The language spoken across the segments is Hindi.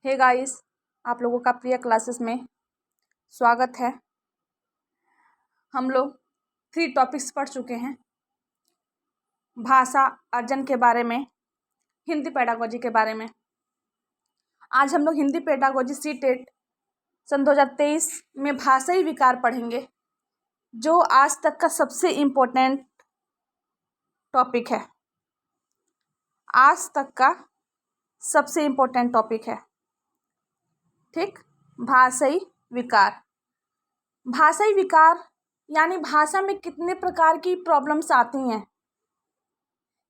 हे गाइस, आप लोगों का प्रिय क्लासेस में स्वागत है। हम लोग 3 टॉपिक्स पढ़ चुके हैं। भाषा अर्जन के बारे में, हिंदी पेडागोजी के बारे में। आज हम लोग हिंदी पेडागोजी सीटेट सन 2023 में भाषाई विकार पढ़ेंगे, जो आज तक का सबसे इम्पोर्टेंट टॉपिक है। आज तक का सबसे इम्पोर्टेंट टॉपिक है। ठीक, भाषाई विकार। भाषाई विकार यानी भाषा में कितने प्रकार की प्रॉब्लम्स आती हैं,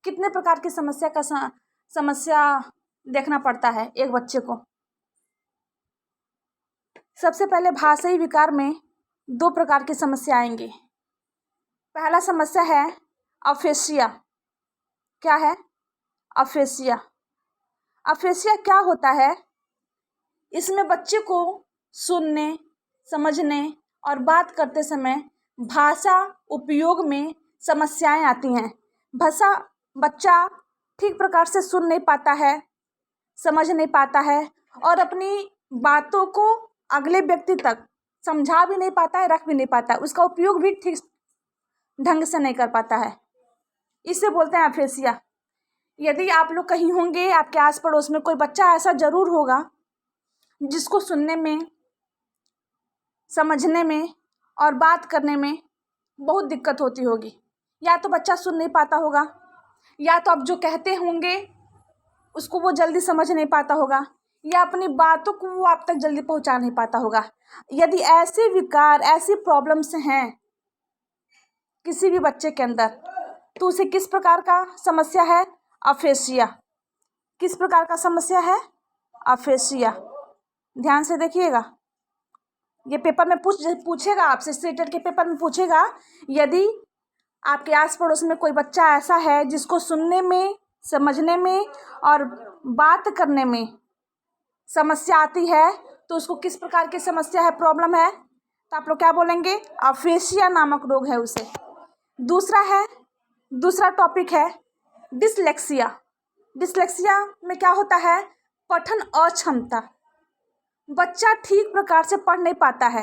कितने प्रकार की समस्या देखना पड़ता है एक बच्चे को। सबसे पहले भाषाई विकार में 2 प्रकार की समस्या आएंगी। पहला समस्या है अफेसिया। क्या है? अफेसिया। अफेसिया क्या होता है? इसमें बच्चे को सुनने, समझने और बात करते समय भाषा उपयोग में समस्याएं आती हैं। बच्चा ठीक प्रकार से सुन नहीं पाता है, समझ नहीं पाता है और अपनी बातों को अगले व्यक्ति तक समझा भी नहीं पाता है, रख भी नहीं पाता है, उसका उपयोग भी ठीक ढंग से नहीं कर पाता है। इसे बोलते हैं अफेसिया। यदि आप लोग कहीं होंगे, आपके आस पड़ोस में कोई बच्चा ऐसा जरूर होगा जिसको सुनने में, समझने में और बात करने में बहुत दिक्कत होती होगी। या तो बच्चा सुन नहीं पाता होगा, या तो आप जो कहते होंगे उसको वो जल्दी समझ नहीं पाता होगा, या अपनी बातों को वो आप तक जल्दी पहुंचा नहीं पाता होगा। यदि ऐसे विकार, ऐसी प्रॉब्लम्स हैं किसी भी बच्चे के अंदर, तो उसे किस प्रकार का समस्या है? अफेसिया। किस प्रकार का समस्या है? अफेसिया। ध्यान से देखिएगा, ये पेपर में पूछेगा आपसे, सीटेट के पेपर में पूछेगा। यदि आपके आस पड़ोस में कोई बच्चा ऐसा है जिसको सुनने में, समझने में और बात करने में समस्या आती है, तो उसको किस प्रकार की समस्या है, प्रॉब्लम है? तो आप लोग क्या बोलेंगे? अफेसिया नामक रोग है उसे। दूसरा टॉपिक है डिसलेक्सिया। डिसलेक्सिया में क्या होता है? पठन अक्षमता। बच्चा ठीक प्रकार से पढ़ नहीं पाता है।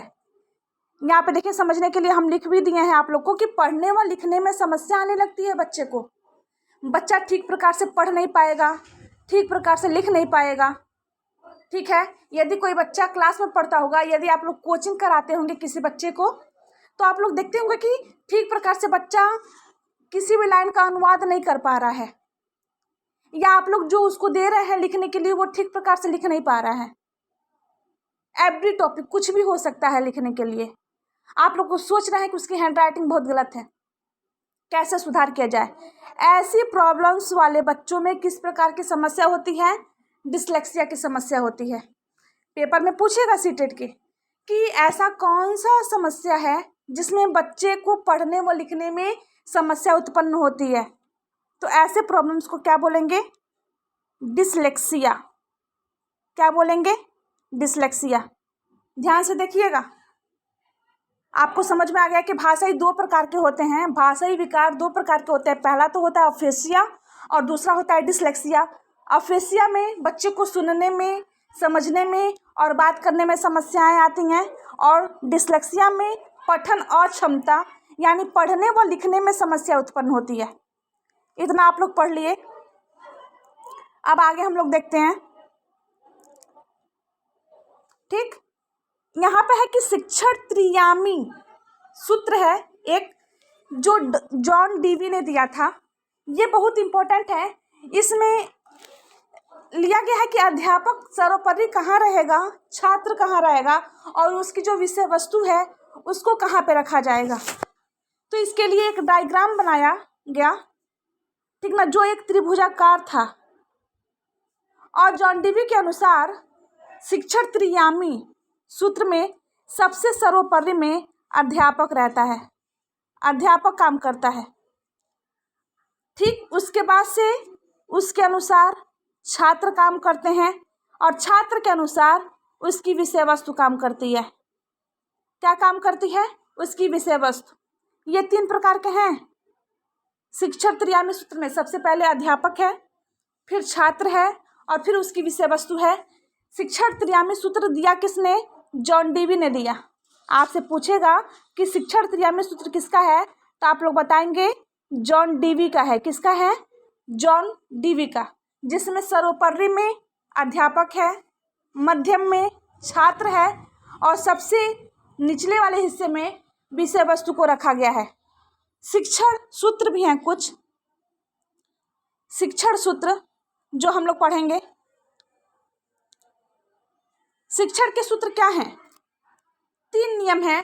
यहाँ पे देखिए, समझने के लिए हम लिख भी दिए हैं आप लोग को कि पढ़ने व लिखने में समस्या आने लगती है बच्चे को। बच्चा ठीक प्रकार से पढ़ नहीं पाएगा, ठीक प्रकार से लिख नहीं पाएगा। ठीक है, यदि कोई बच्चा क्लास में पढ़ता होगा, यदि आप लोग कोचिंग कराते होंगे किसी बच्चे को, तो आप लोग देखते होंगे कि ठीक प्रकार से बच्चा किसी भी लाइन का अनुवाद नहीं कर पा रहा है, या आप लोग जो उसको दे रहे हैं लिखने के लिए वो ठीक प्रकार से लिख नहीं पा रहा है। एवरी टॉपिक, कुछ भी हो सकता है लिखने के लिए। आप लोग को सोच रहे हैं कि उसकी हैंड राइटिंग बहुत गलत है, कैसे सुधार किया जाए। ऐसी प्रॉब्लम्स वाले बच्चों में किस प्रकार की समस्या होती है? डिसलेक्सिया की समस्या होती है। पेपर में पूछेगा सीटेट के कि ऐसा कौन सा समस्या है जिसमें बच्चे को पढ़ने व लिखने में समस्या उत्पन्न होती है, तो ऐसे प्रॉब्लम्स को क्या बोलेंगे? डिसलेक्सिया। क्या बोलेंगे? डिसलेक्सिया। ध्यान से देखिएगा, आपको समझ में आ गया कि भाषाई 2 प्रकार के होते हैं। भाषाई विकार 2 प्रकार के होते हैं। पहला तो होता है अफेसिया और दूसरा होता है डिसलेक्सिया। अफेसिया में बच्चे को सुनने में, समझने में और बात करने में समस्याएं आती हैं, और डिसलेक्सिया में पठन अक्षमता यानी पढ़ने व लिखने में समस्या उत्पन्न होती है। इतना आप लोग पढ़ लिए। अब आगे हम लोग देखते हैं। ठीक, यहाँ पे है कि शिक्षण त्रियामी सूत्र है एक, जो जॉन डीवी ने दिया था। ये बहुत इंपॉर्टेंट है। इसमें लिया गया है कि अध्यापक सर्वोपरि कहाँ रहेगा, छात्र कहाँ रहेगा, और उसकी जो विषय वस्तु है उसको कहाँ पे रखा जाएगा। तो इसके लिए एक डायग्राम बनाया गया, ठीक ना, जो एक त्रिभुजाकार था। और जॉन डीवी के अनुसार शिक्षण त्रियामी सूत्र में सबसे सर्वोपरि में अध्यापक रहता है, अध्यापक काम करता है। ठीक, उसके बाद से उसके अनुसार छात्र काम करते हैं, और छात्र के अनुसार उसकी विषय वस्तु काम करती है। क्या काम करती है? उसकी विषय वस्तु। ये 3 प्रकार के हैं शिक्षण त्रियामी सूत्र में। सबसे पहले अध्यापक है, फिर छात्र है, और फिर उसकी विषय वस्तु है। शिक्षण त्रियामी सूत्र दिया किसने? जॉन डीवी ने दिया। आपसे पूछेगा कि शिक्षण त्रियामी सूत्र किसका है, तो आप लोग बताएंगे जॉन डीवी का है। किसका है? जॉन डीवी का, जिसमें सर्वोपरि में अध्यापक है, मध्यम में छात्र है और सबसे निचले वाले हिस्से में विषय वस्तु को रखा गया है। शिक्षण सूत्र भी हैं कुछ शिक्षण सूत्र जो हम लोग पढ़ेंगे। शिक्षण के सूत्र क्या हैं? 3 नियम हैं।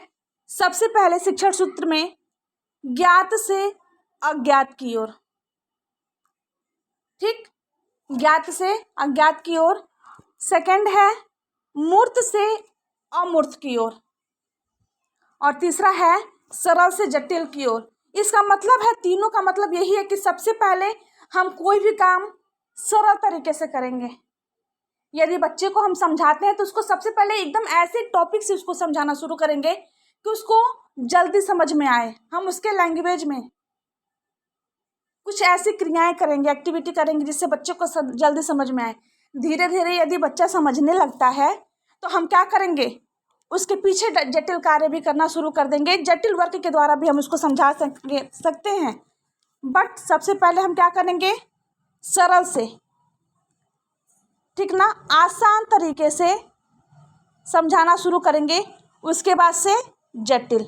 सबसे पहले शिक्षण सूत्र में ज्ञात से अज्ञात की ओर, ठीक, ज्ञात से अज्ञात की ओर। सेकंड है मूर्त से अमूर्त की ओर, और तीसरा है सरल से जटिल की ओर। इसका मतलब है, तीनों का मतलब यही है कि सबसे पहले हम कोई भी काम सरल तरीके से करेंगे। यदि बच्चे को हम समझाते हैं तो उसको सबसे पहले एकदम ऐसे टॉपिक से उसको समझाना शुरू करेंगे कि उसको जल्दी समझ में आए। हम उसके लैंग्वेज में कुछ ऐसी क्रियाएं करेंगे, एक्टिविटी करेंगे जिससे बच्चे को जल्दी समझ में आए। धीरे धीरे यदि बच्चा समझने लगता है तो हम क्या करेंगे, उसके पीछे जटिल कार्य भी करना शुरू कर देंगे। जटिल वर्ग के द्वारा भी हम उसको समझा सकते हैं, बट सबसे पहले हम क्या करेंगे, सरल से, ठीक ना, आसान तरीके से समझाना शुरू करेंगे, उसके बाद से जटिल,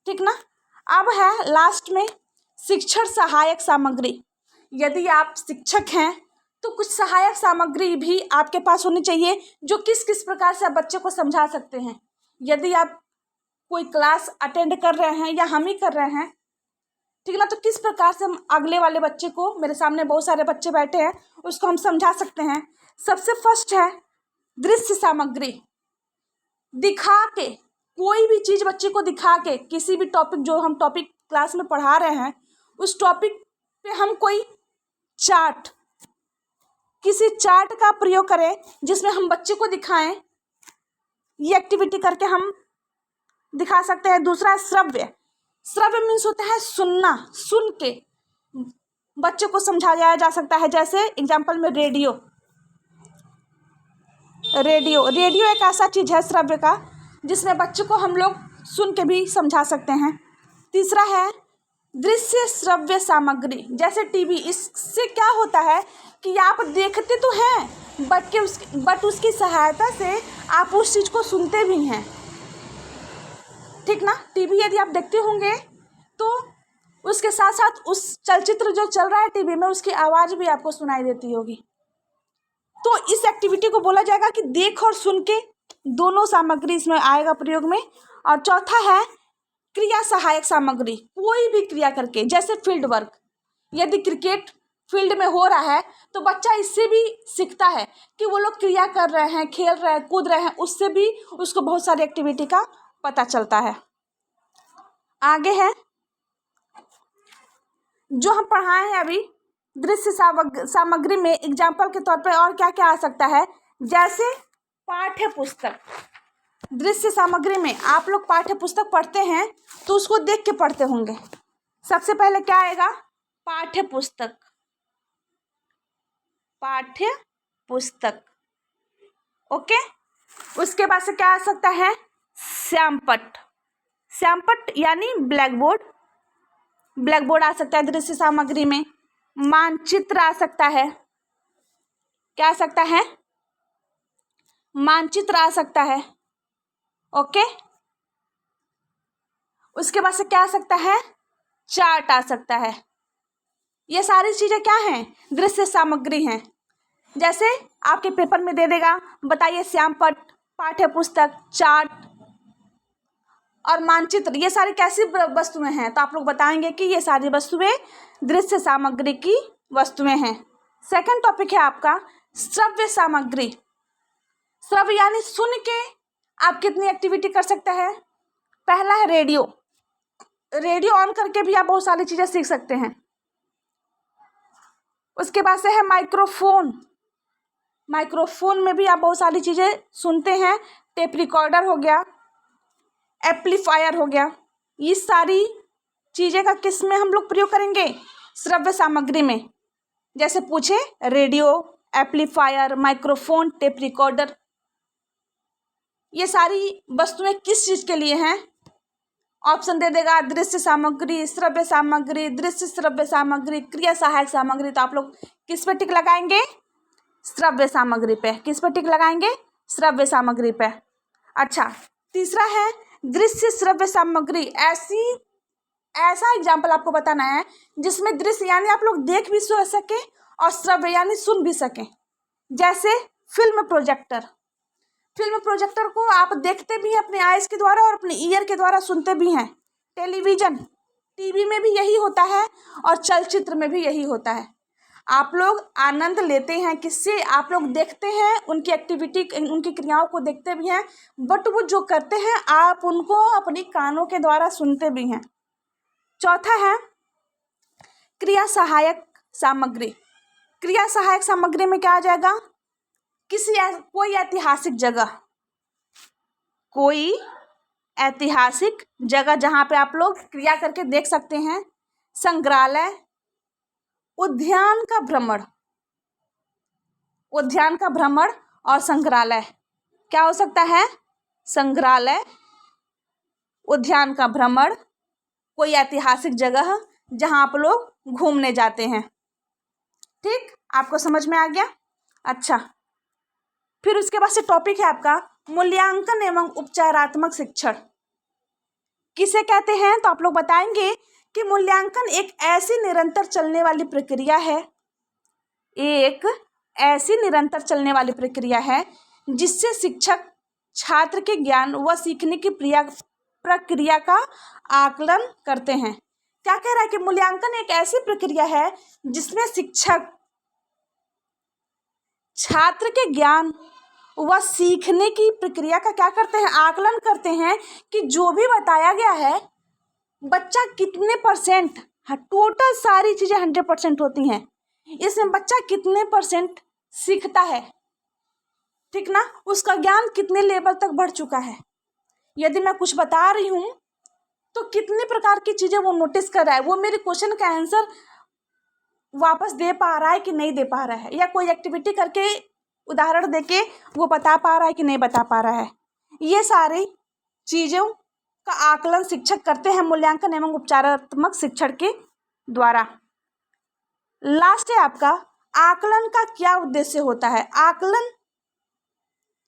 ठीक ना। अब है लास्ट में शिक्षण सहायक सामग्री। यदि आप शिक्षक हैं तो कुछ सहायक सामग्री भी आपके पास होनी चाहिए जो किस किस प्रकार से आप बच्चे को समझा सकते हैं। यदि आप कोई क्लास अटेंड कर रहे हैं या हम ही कर रहे हैं, ठीक ना, तो किस प्रकार से हम अगले वाले बच्चे को, मेरे सामने बहुत सारे बच्चे बैठे हैं, उसको हम समझा सकते हैं। सबसे फर्स्ट है दृश्य सामग्री। दिखा के, कोई भी चीज़ बच्चे को दिखा के, किसी भी टॉपिक, जो हम टॉपिक क्लास में पढ़ा रहे हैं उस टॉपिक पे हम कोई चार्ट, किसी चार्ट का प्रयोग करें जिसमें हम बच्चे को दिखाएं। ये एक्टिविटी करके हम दिखा सकते हैं। दूसरा श्रव्य। श्रव्य मीन्स होता है सुनना, सुन के बच्चे को समझाया जा सकता है। जैसे एग्जाम्पल में रेडियो एक ऐसा चीज़ है श्रव्य का जिसमें बच्चे को हम लोग सुन के भी समझा सकते हैं। तीसरा है दृश्य श्रव्य सामग्री, जैसे टीवी। इससे क्या होता है कि आप देखते तो हैं बट उसकी सहायता से आप उस चीज़ को सुनते भी हैं, ठीक ना। टीवी यदि आप देखते होंगे तो उसके साथ साथ उस चलचित्र जो चल रहा है टीवी में उसकी आवाज़ भी आपको सुनाई देती होगी। तो इस एक्टिविटी को बोला जाएगा कि देख और सुन के दोनों सामग्री इसमें आएगा प्रयोग में। और चौथा है क्रिया सहायक सामग्री। कोई भी क्रिया करके, जैसे फील्ड वर्क, यदि क्रिकेट फील्ड में हो रहा है तो बच्चा इससे भी सीखता है कि वो लोग क्रिया कर रहे हैं, खेल रहे हैं, कूद रहे हैं, उससे भी उसको बहुत सारी एक्टिविटी का पता चलता है। आगे है जो हम पढ़ाए हैं अभी, दृश्य सामग्री में एग्जाम्पल के तौर पे और क्या क्या आ सकता है, जैसे पाठ्य पुस्तक। दृश्य सामग्री में आप लोग पाठ्य पुस्तक पढ़ते हैं तो उसको देख के पढ़ते होंगे। सबसे पहले क्या आएगा, पाठ्य पुस्तक, पाठ्य पुस्तक, ओके। उसके बाद से क्या आ सकता है, श्यामपट्ट, श्यामपट्ट यानी ब्लैक बोर्ड आ सकता है दृश्य सामग्री में। मानचित्र आ सकता है, क्या आ सकता है, मानचित्र आ सकता है, ओके। उसके बाद से क्या आ सकता है, चार्ट आ सकता है। ये सारी चीजें क्या हैं, दृश्य सामग्री हैं। जैसे आपके पेपर में दे देगा, बताइए श्यामपट्ट, पाठ्य पुस्तक, चार्ट और मानचित्र, ये सारी कैसी वस्तुएं हैं, तो आप लोग बताएंगे कि ये सारी वस्तुएं दृश्य सामग्री की वस्तुएं हैं। सेकंड टॉपिक है आपका श्रव्य सामग्री। श्रव्य यानी सुन के आप कितनी एक्टिविटी कर सकते हैं। पहला है रेडियो ऑन करके भी आप बहुत सारी चीजें सीख सकते हैं। उसके बाद से है माइक्रोफोन में भी आप बहुत सारी चीजें सुनते हैं। टेप रिकॉर्डर हो गया, एम्पलीफायर हो गया, ये सारी चीजें का किस में हम लोग प्रयोग करेंगे, श्रव्य सामग्री में। जैसे पूछे radio, amplifier, microphone, tape recorder. ये सारी वस्तुएं किस चीज़ के लिए हैं? ऑप्शन दे देगा दृश्य सामग्री, श्रव्य सामग्री, दृश्य श्रव्य सामग्री, क्रिया सहायक सामग्री। तो आप लोग किस पे टिक लगाएंगे? श्रव्य सामग्री पे। किस पे टिक लगाएंगे? श्रव्य सामग्री पे। अच्छा, तीसरा है दृश्य श्रव्य सामग्री। ऐसा एग्जाम्पल आपको बताना है जिसमें दृश्य यानी आप लोग देख भी सके और श्रव्य यानी सुन भी सकें। जैसे फिल्म प्रोजेक्टर। फिल्म प्रोजेक्टर को आप देखते भी हैं अपने आइज के द्वारा और अपने ईयर के द्वारा सुनते भी हैं। टेलीविज़न, टीवी में भी यही होता है और चलचित्र में भी यही होता है। आप लोग आनंद लेते हैं किससे? आप लोग देखते हैं, उनकी एक्टिविटी, उनकी क्रियाओं को देखते भी हैं, बट वो जो करते हैं आप उनको अपनी कानों के द्वारा सुनते भी हैं। चौथा है क्रिया सहायक सामग्री। क्रिया सहायक सामग्री में क्या आ जाएगा? कोई ऐतिहासिक जगह जहाँ पे आप लोग क्रिया करके देख सकते हैं। संग्रहालय, उद्यान का भ्रमण और संग्रहालय। क्या हो सकता है? संग्रहालय, उद्यान का भ्रमण, कोई ऐतिहासिक जगह जहाँ आप लोग घूमने जाते हैं। ठीक, आपको समझ में आ गया? अच्छा, फिर उसके बाद से टॉपिक है आपका मूल्यांकन एवं उपचारात्मक शिक्षण। किसे कहते हैं? तो आप लोग बताएंगे कि मूल्यांकन एक ऐसी निरंतर चलने वाली प्रक्रिया है जिससे शिक्षक छात्र के ज्ञान व सीखने की प्रक्रिया का आकलन करते हैं। क्या कह रहा है कि मूल्यांकन एक ऐसी प्रक्रिया है जिसमें शिक्षक छात्र के ज्ञान व सीखने की प्रक्रिया का क्या करते हैं? आकलन करते हैं कि जो भी बताया गया है बच्चा कितने परसेंट, टोटल सारी चीज़ें 100% होती हैं, इसमें बच्चा कितने परसेंट सीखता है। ठीक ना? उसका ज्ञान कितने लेवल तक बढ़ चुका है। यदि मैं कुछ बता रही हूँ तो कितने प्रकार की चीज़ें वो नोटिस कर रहा है, वो मेरे क्वेश्चन का आंसर वापस दे पा रहा है कि नहीं दे पा रहा है, या कोई एक्टिविटी करके उदाहरण देके वो बता पा रहा है कि नहीं बता पा रहा है। ये सारी चीज़ों का आकलन शिक्षक करते हैं मूल्यांकन एवं उपचारात्मक शिक्षण के द्वारा। लास्ट है आपका आकलन का क्या उद्देश्य होता है? आकलन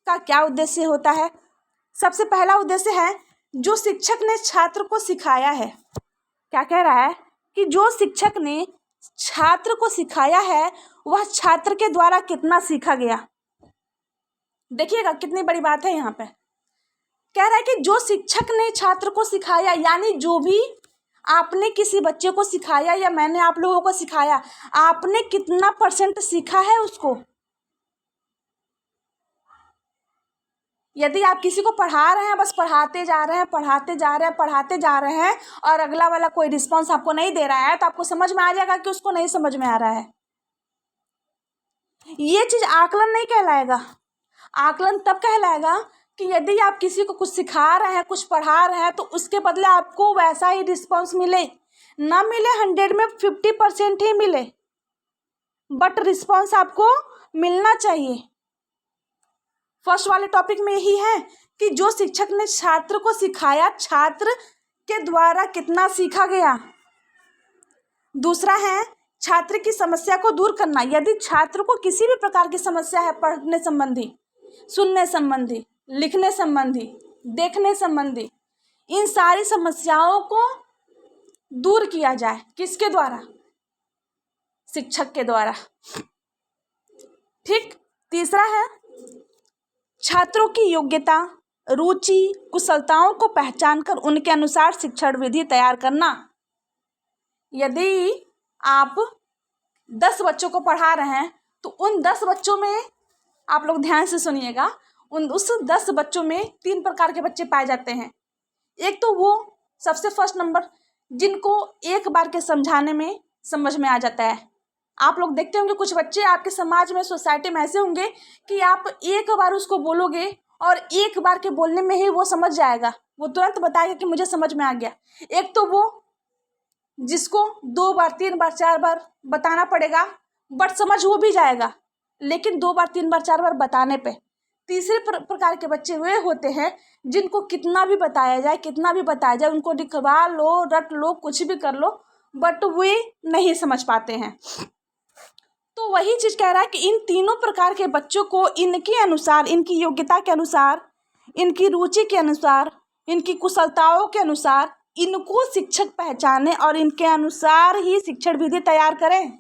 का क्या उद्देश्य होता है? सबसे पहला उद्देश्य है जो शिक्षक ने छात्र को सिखाया है। क्या कह रहा है कि जो शिक्षक ने छात्र को सिखाया है वह छात्र के द्वारा कितना सीखा गया। देखिएगा कितनी बड़ी बात है यहाँ पे। कह रहा है कि जो शिक्षक ने छात्र को सिखाया, यानी जो भी आपने किसी बच्चे को सिखाया या मैंने आप लोगों को सिखाया, आपने कितना परसेंट सीखा है उसको। यदि आप किसी को पढ़ा रहे हैं, बस पढ़ाते जा रहे हैं और अगला वाला कोई रिस्पॉन्स आपको नहीं दे रहा है, तो आपको समझ में आ जाएगा कि उसको नहीं समझ में आ रहा है। ये चीज़ आकलन नहीं कहलाएगा। आकलन तब कहलाएगा कि यदि आप किसी को कुछ सिखा रहे हैं, कुछ पढ़ा रहे हैं, तो उसके बदले आपको वैसा ही रिस्पॉन्स मिले, ना मिले 100 में 50% ही मिले, बट रिस्पॉन्स आपको मिलना चाहिए। फर्स्ट वाले टॉपिक में यही है कि जो शिक्षक ने छात्र को सिखाया, छात्र के द्वारा कितना सीखा गया। दूसरा है छात्र की समस्या को दूर करना। यदि छात्र को किसी भी प्रकार की समस्या है, पढ़ने संबंधी, सुनने संबंधी, लिखने संबंधी, देखने संबंधी, इन सारी समस्याओं को दूर किया जाए। किसके द्वारा? शिक्षक के द्वारा। ठीक। तीसरा है छात्रों की योग्यता, रुचि, कुशलताओं को पहचानकर उनके अनुसार शिक्षण विधि तैयार करना। यदि आप 10 बच्चों को पढ़ा रहे हैं तो उन 10 बच्चों में, आप लोग ध्यान से सुनिएगा, उस 10 बच्चों में 3 प्रकार के बच्चे पाए जाते हैं। एक तो वो सबसे फर्स्ट नंबर जिनको एक बार के समझाने में समझ में आ जाता है। आप लोग देखते होंगे कुछ बच्चे आपके समाज में, सोसाइटी में ऐसे होंगे कि आप एक बार उसको बोलोगे और एक बार के बोलने में ही वो समझ जाएगा, वो तुरंत बताएगा कि मुझे समझ में आ गया। एक तो वो जिसको 2 बार, 3 बार, 4 बार बताना पड़ेगा बट समझ हो भी जाएगा। लेकिन 2 बार 3 बार 4 बार बताने पे। तीसरे प्रकार के बच्चे वे होते हैं जिनको कितना भी बताया जाए, उनको लिखवा लो, रट लो, कुछ भी कर लो, बट वे नहीं समझ पाते हैं। तो वही चीज़ कह रहा है कि इन तीनों प्रकार के बच्चों को इनके अनुसार, इनकी योग्यता के अनुसार, इनकी रुचि के अनुसार, इनकी कुशलताओं के अनुसार इनको शिक्षक पहचाने और इनके अनुसार ही शिक्षण विधि तैयार करें।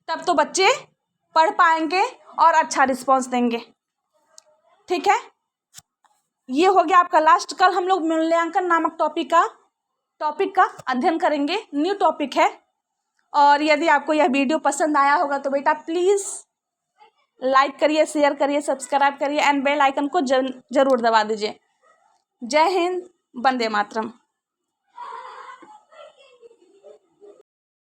तब तो बच्चे पढ़ पाएंगे और अच्छा रिस्पॉन्स देंगे। ठीक है, ये हो गया आपका लास्ट। कल हम लोग मूल्यांकन नामक टॉपिक का अध्ययन करेंगे। न्यू टॉपिक है। और यदि आपको यह वीडियो पसंद आया होगा तो बेटा प्लीज़ लाइक करिए, शेयर करिए, सब्सक्राइब करिए एंड बेल आइकन को जरूर दबा दीजिए। जय हिंद, वंदे मातरम।